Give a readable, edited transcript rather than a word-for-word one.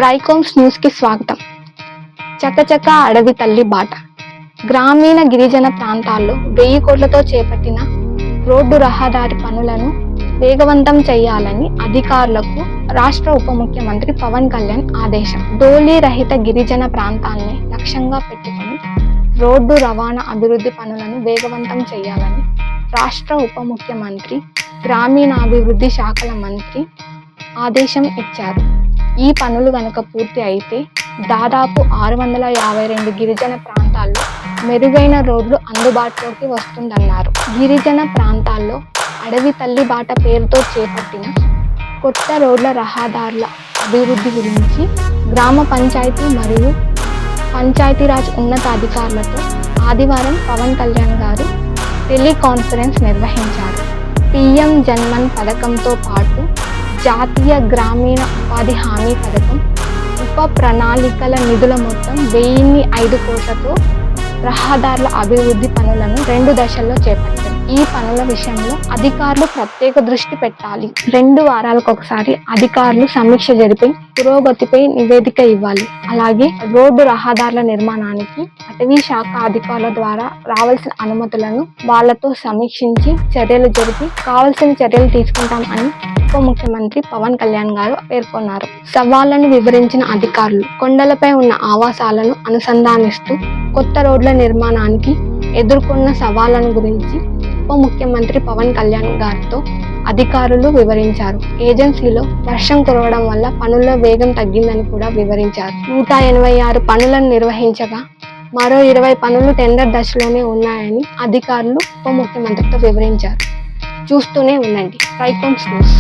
Trichomes news కి స్వాగతం. చకచక అడవి తల్లి బాట. గ్రామీణ గిరిజన ప్రాంతాల్లో 1000 కోట్లతో చేపట్టిన రోడ్డు రహదారి పనులను వేగవంతం చేయాలని అధికారులకు రాష్ట్ర ఉప ముఖ్యమంత్రి పవన్ కళ్యాణ్ ఆదేశం. ధూళి రహిత గిరిజన ప్రాంతాల్ని లక్ష్యంగా పెట్టుకుని రోడ్డు రవాణా అభివృద్ధి పనులను వేగవంతం చేయాలని రాష్ట్ర ఉప ముఖ్యమంత్రి, గ్రామీణాభివృద్ధి శాఖల మంత్రి ఆదేశం ఇచ్చారు. ఈ పనులు గనక పూర్తి అయితే దాదాపు 652 గిరిజన ప్రాంతాల్లో మెరుగైన రోడ్లు అందుబాటులోకి వస్తుందన్నారు. గిరిజన ప్రాంతాల్లో అడవి తల్లి బాట పేరుతో చేపట్టిన కొత్త రోడ్ల రహదారుల అభివృద్ధి గురించి గ్రామ పంచాయతీ మరియు పంచాయతీరాజ్ ఉన్నతాధికారులతో ఆదివారం పవన్ కళ్యాణ్ గారు టెలికాన్ఫరెన్స్ నిర్వహించారు. పీఎం జన్మన్ పథకంతో పాటు జాతీయ గ్రామీణ ఉపాధి హామీ పథకం ఉప ప్రణాళికల నిధుల మొత్తం 1005 కోట్లతో రహదారుల అభివృద్ధి పనులను 2 దశల్లో చేపట్టారు. ఈ పనుల విషయంలో అధికారులు ప్రత్యేక దృష్టి పెట్టాలి. 2 వారాలకు ఒకసారి అధికారులు సమీక్ష జరిపి పురోగతిపై నివేదిక ఇవ్వాలి. అలాగే రోడ్డు రహదారుల నిర్మాణానికి అటవీ శాఖ అధికారుల ద్వారా రావాల్సిన అనుమతులను వాళ్లతో సమీక్షించి చర్యలు జరిపి కావాల్సిన చర్యలు తీసుకుంటాం అని ఉప ముఖ్యమంత్రి పవన్ కళ్యాణ్ గారు పేర్కొన్నారు. సవాళ్లను వివరించిన అధికారులు కొండలపై ఉన్న ఆవాసాలను అనుసంధానిస్తూ కొత్త రోడ్ల నిర్మాణానికి ఎదుర్కొన్న సవాళ్లను గురించి ఉప ముఖ్యమంత్రి పవన్ కళ్యాణ్ గారితో అధికారులు వివరించారు. ఏజెన్సీలో వర్షం కురవడం వల్ల పనుల్లో వేగం తగ్గిందని కూడా వివరించారు. 186 పనులను నిర్వహించగా మరో 20 పనులు టెండర్ దశలోనే ఉన్నాయని అధికారులు ఉప ముఖ్యమంత్రితో వివరించారు. చూస్తూనే ఉండండి ట్రైకోమ్స్ న్యూస్.